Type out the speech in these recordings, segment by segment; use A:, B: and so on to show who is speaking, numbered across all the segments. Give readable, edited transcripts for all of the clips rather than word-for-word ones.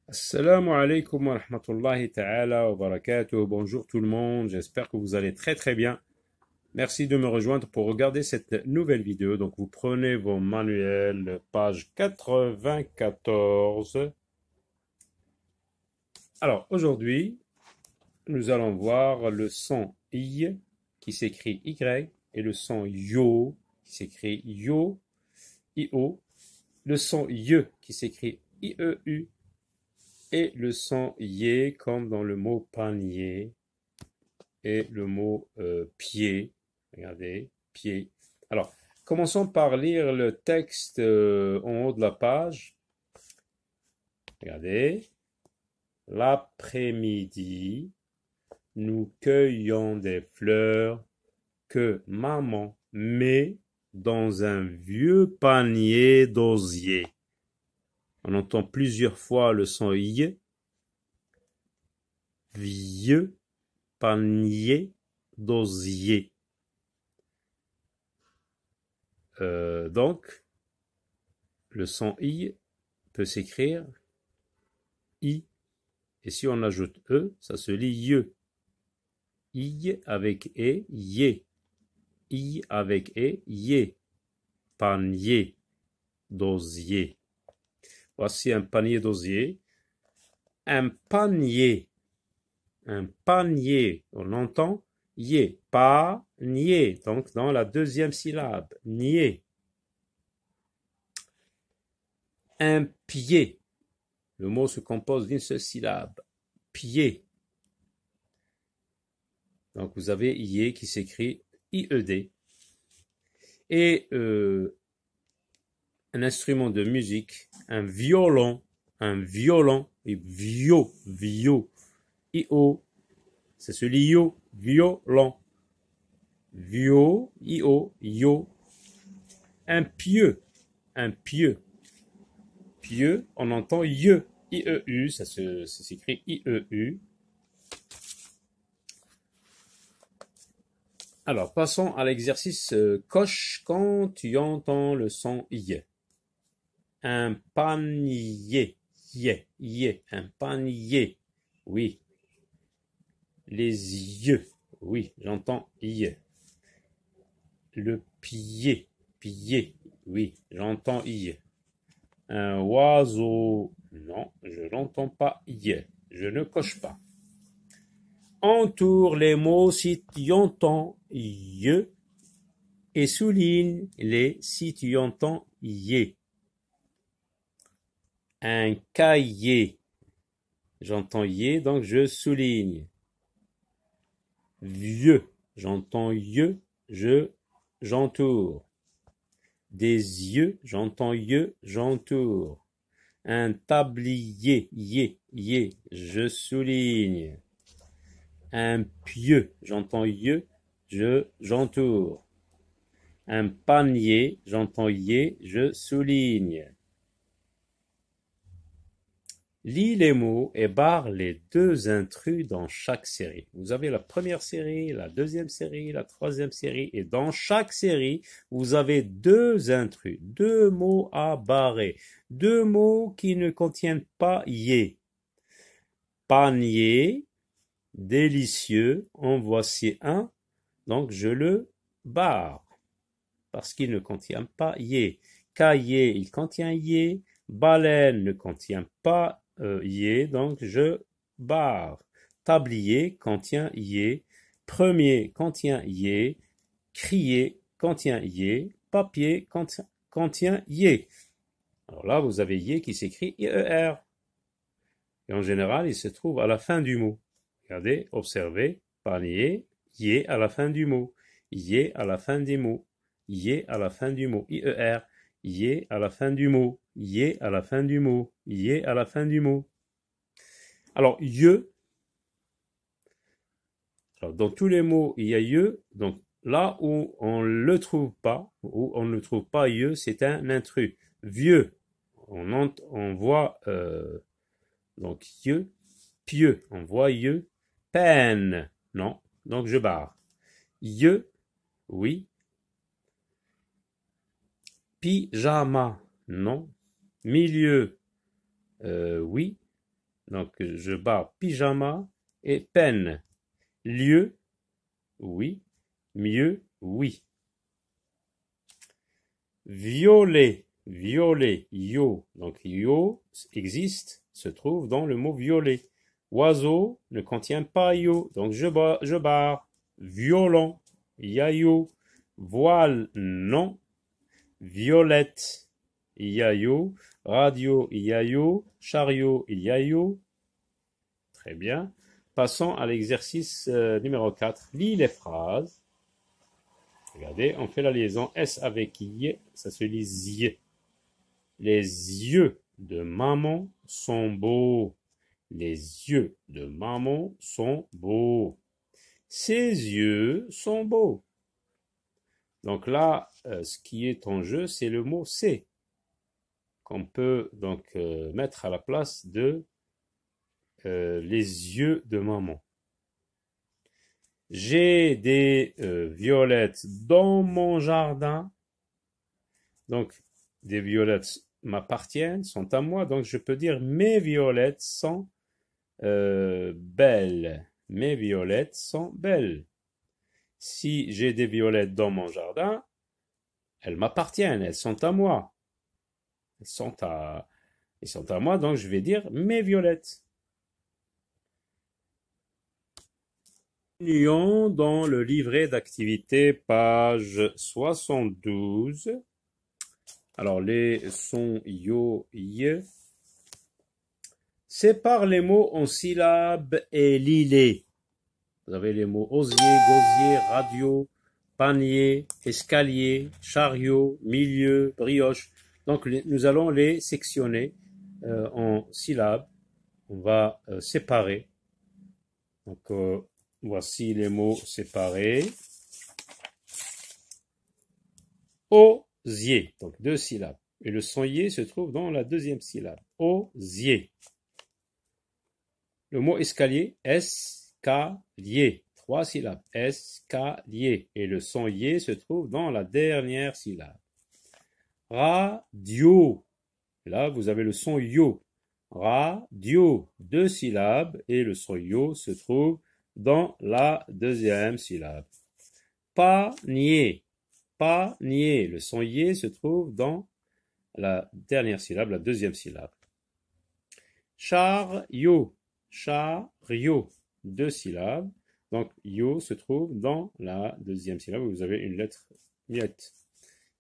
A: Assalamu alaikum wa rahmatullahi ta'ala wa barakatuh. Bonjour tout le monde, j'espère que vous allez très très bien. Merci de me rejoindre pour regarder cette nouvelle vidéo. Donc vous prenez vos manuels, page 94. Alors aujourd'hui, nous allons voir le son I qui s'écrit Y et le son Yo qui s'écrit Yo, I-O, le son Ye qui s'écrit I-E-U et le son Yé comme dans le mot panier et le mot pied. Regardez, pied. Alors, commençons par lire le texte en haut de la page. Regardez. L'après-midi, nous cueillons des fleurs que maman met dans un vieux panier d'osier. On entend plusieurs fois le son I. Vieux panier d'osier. Donc, le son I peut s'écrire I. Et si on ajoute E, ça se lit Ye. I avec E, Yé. I avec E, Yé. Panier d'osier. Voici un panier d'osier. Un panier. Un panier. On entend Yé. Panier. Donc, dans la deuxième syllabe. Nier. Un pied. Le mot se compose d'une seule syllabe. Pied. Donc vous avez Yé qui s'écrit I-E-D. Et un instrument de musique, un violon, et vio, I-O, c'est celui yo, violon. Vio, I-O, yo. Un pieu, pieux, on entend Ye, I-E-U, ça s'écrit I-E-U. Alors, passons à l'exercice coche quand tu entends le son I. Un panier, un panier, oui. Les yeux, oui, j'entends I. Le pied, oui, j'entends I. Un oiseau, non, je n'entends pas I, je ne coche pas. Entoure les mots si tu entends ye et souligne les si tu entends yé. Un cahier, j'entends yé donc je souligne. Vieux, j'entends ye, j'entoure. Des yeux, j'entends ye, j'entoure. Un tablier, yé, je souligne. Un pieu, j'entends ye, j'entoure. Un panier, j'entends yé, je souligne. Lis les mots et barre les deux intrus dans chaque série. Vous avez la première série, la deuxième série, la troisième série, et dans chaque série, vous avez deux intrus, deux mots à barrer, deux mots qui ne contiennent pas yé. Panier, délicieux, en voici un, donc je le barre, parce qu'il ne contient pas yé. Cahier, il contient yé. Baleine ne contient pas yé, donc je barre. Tablier contient yé. Premier contient yé. Crier contient yé. Papier contient yé. Alors là, vous avez yé qui s'écrit I-E-R. Et en général, il se trouve à la fin du mot. Regardez, observez, panier, yé à la fin du mot. Yé à la fin des mots. Yé à la fin du mot. I-E-R. Yé à la fin du mot. Yé à la fin du mot. Yé à la fin du mot. Alors, ye. Alors, dans tous les mots, il y a ye. Donc, là où on ne le trouve pas, où on ne trouve pas ye, c'est un intrus. Vieux. On voit, donc, ye. Pieux. On voit ye. Peine. Non. Donc, je barre. Ye. Oui. Pyjama, non. Milieu, oui. Donc, je barre pyjama et peine. Lieu, oui. Mieux, oui. Violet, violet, yo. Donc, yo existe, se trouve dans le mot violet. Oiseau ne contient pas yo. Donc, je barre. Violent, yayo. Voile, non. Violette, yayo. Radio, yayo. Chariot, yayo. Très bien. Passons à l'exercice numéro 4. Lis les phrases. Regardez, on fait la liaison S avec Y, ça se lit zy. Les yeux de maman sont beaux. Les yeux de maman sont beaux. Ses yeux sont beaux. Donc là, ce qui est en jeu, c'est le mot c'est, qu'on peut donc mettre à la place de les yeux de maman. J'ai des violettes dans mon jardin. Donc, des violettes m'appartiennent, sont à moi. Donc, je peux dire mes violettes sont belles. Mes violettes sont belles. Si j'ai des violettes dans mon jardin, elles m'appartiennent, elles sont à moi. Elles sont à moi, donc je vais dire mes violettes. Continuons dans le livret d'activité, page 72. Alors, les sons yo, ye. Sépare les mots en syllabes et lis-les. Vous avez les mots osier, gosier, radio, panier, escalier, chariot, milieu, brioche. Donc, nous allons les sectionner en syllabes. On va séparer. Donc, voici les mots séparés. Osier, donc 2 syllabes. Et le son yé se trouve dans la 2e syllabe. Osier. Le mot escalier, escalier. 3 syllabes. Escalier. Et le son yé se trouve dans la dernière syllabe. Radio. Là, vous avez le son yo. Radio. 2 syllabes. Et le son yo se trouve dans la 2e syllabe. Panier. Panier. Le son yé se trouve dans la dernière syllabe, la 2e syllabe. Chariot. Chariot. 2 syllabes. Donc, yo se trouve dans la 2e syllabe. Vous avez une lettre muette.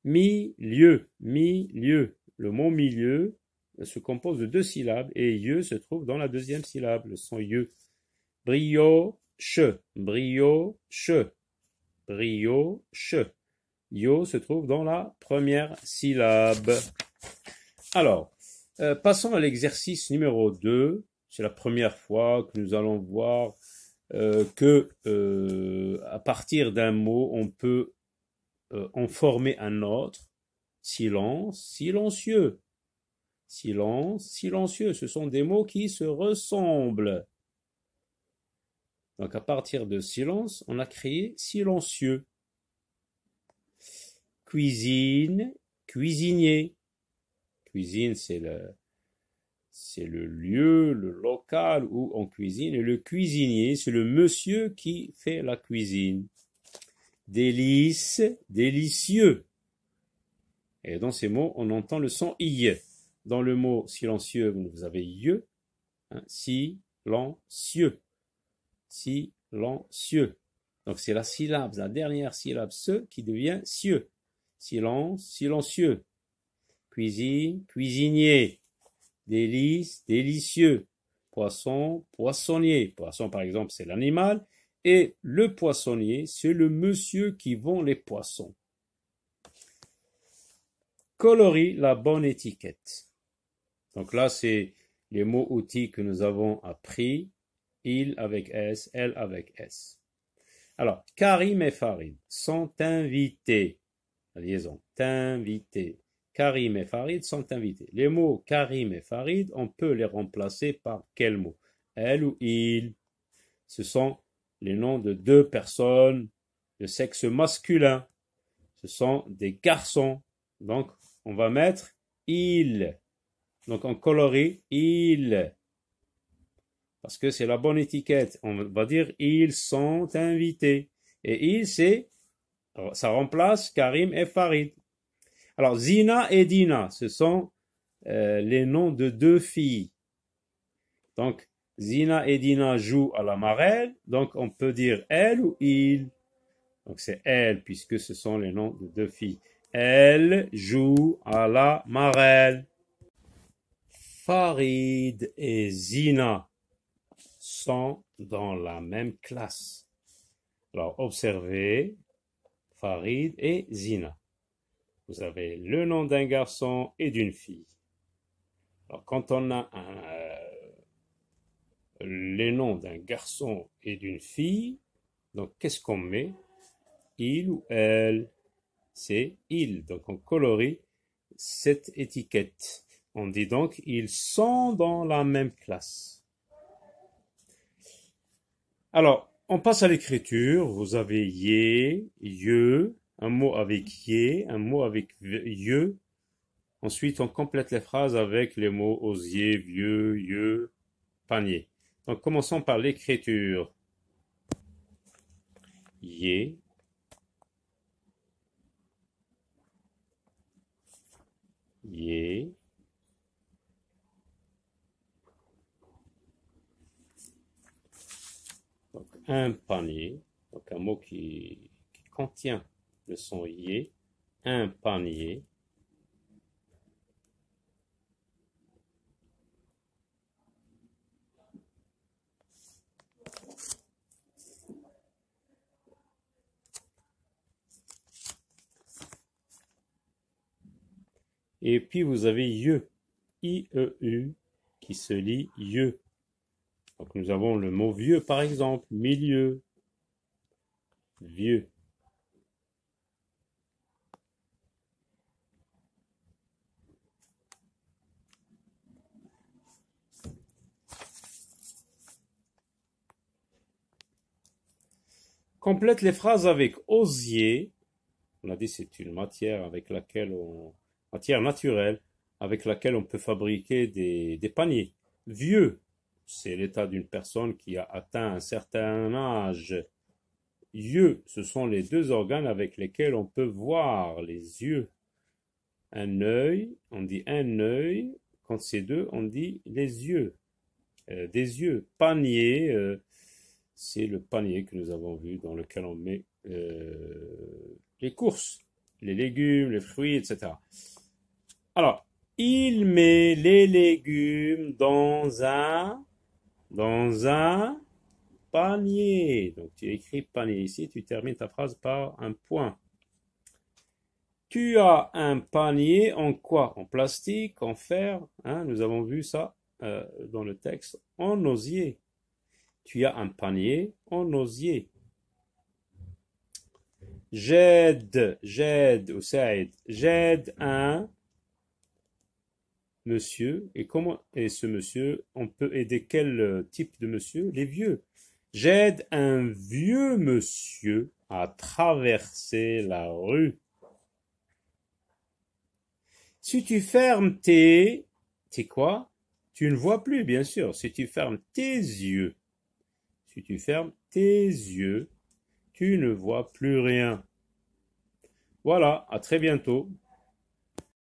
A: Milieu. Milieu. Le mot milieu se compose de 2 syllabes et ye se trouve dans la 2e syllabe. Le son ye. Brioche. Brioche. Brioche. Yo se trouve dans la 1re syllabe. Alors, passons à l'exercice numéro 2. C'est la première fois que nous allons voir que à partir d'un mot, on peut en former un autre. Silence, silencieux. Silence, silencieux. Ce sont des mots qui se ressemblent. Donc à partir de silence, on a créé silencieux. Cuisine, cuisinier. Cuisine, c'est le lieu, le local où on cuisine. Et le cuisinier, c'est le monsieur qui fait la cuisine. Délice, délicieux. Et dans ces mots, on entend le son i. Dans le mot silencieux, vous avez ye. Hein, silencieux. Silencieux. Donc c'est la syllabe, la dernière syllabe se qui devient cieux. Silence, silencieux. Cuisine, cuisinier. Délice, délicieux. Poisson, poissonnier. Poisson, par exemple, c'est l'animal. Et le poissonnier, c'est le monsieur qui vend les poissons. Colorie la bonne étiquette. Donc là, c'est les mots outils que nous avons appris. Il avec S, elle avec S. Alors, Karim et Farid sont invités. La liaison, invités. Karim et Farid sont invités. Les mots Karim et Farid, on peut les remplacer par quel mot? Elle ou il. Ce sont les noms de 2 personnes de sexe masculin. Ce sont des garçons. Donc, on va mettre il. Donc, on colorie il. parce que c'est la bonne étiquette. On va dire ils sont invités. Et ça remplace Karim et Farid. Alors, Zina et Dina, ce sont les noms de deux filles. Donc, Zina et Dina jouent à la marelle, donc on peut dire elle ou il. Donc c'est elle, puisque ce sont les noms de deux filles. Elle joue à la marelle. Farid et Zina sont dans la même classe. Alors, observez Farid et Zina. Vous avez le nom d'un garçon et d'une fille. Alors, quand on a les noms d'un garçon et d'une fille, donc qu'est-ce qu'on met? Il ou elle? C'est il. Donc, on colorie cette étiquette. On dit donc, ils sont dans la même classe. Alors, on passe à l'écriture. Vous avez yé, ye, un mot avec yé, un mot avec ye. Ensuite, on complète les phrases avec les mots osier, vieux, yeux, panier. Donc, commençons par l'écriture. Yé, yé, donc un panier, donc un mot qui contient le son yé, un panier. Et puis vous avez yeux, I-E-U, qui se lit yeux. Donc nous avons le mot vieux par exemple, milieu, vieux. Complète les phrases avec osier. On a dit c'est une matière avec laquelle matière naturelle avec laquelle on peut fabriquer des paniers. Vieux, c'est l'état d'une personne qui a atteint un certain âge. Yeux, ce sont les deux organes avec lesquels on peut voir, les yeux. Un œil, on dit un œil. Quand c'est deux, on dit les yeux. Des yeux. Panier, c'est le panier que nous avons vu dans lequel on met les courses, les légumes, les fruits, etc. Alors, il met les légumes dans un panier. Donc, tu écris panier ici, tu termines ta phrase par un point. Tu as un panier en quoi? En plastique, en fer, hein, nous avons vu ça dans le texte, en osier. Tu as un panier en osier. J'aide ou Saïd, j'aide un monsieur. Et comment est ce monsieur? On peut aider quel type de monsieur? Les vieux. J'aide un vieux monsieur à traverser la rue. Si tu fermes tes quoi? Tu ne vois plus, bien sûr. Si tu fermes tes yeux, tu ne vois plus rien. Voilà, à très bientôt.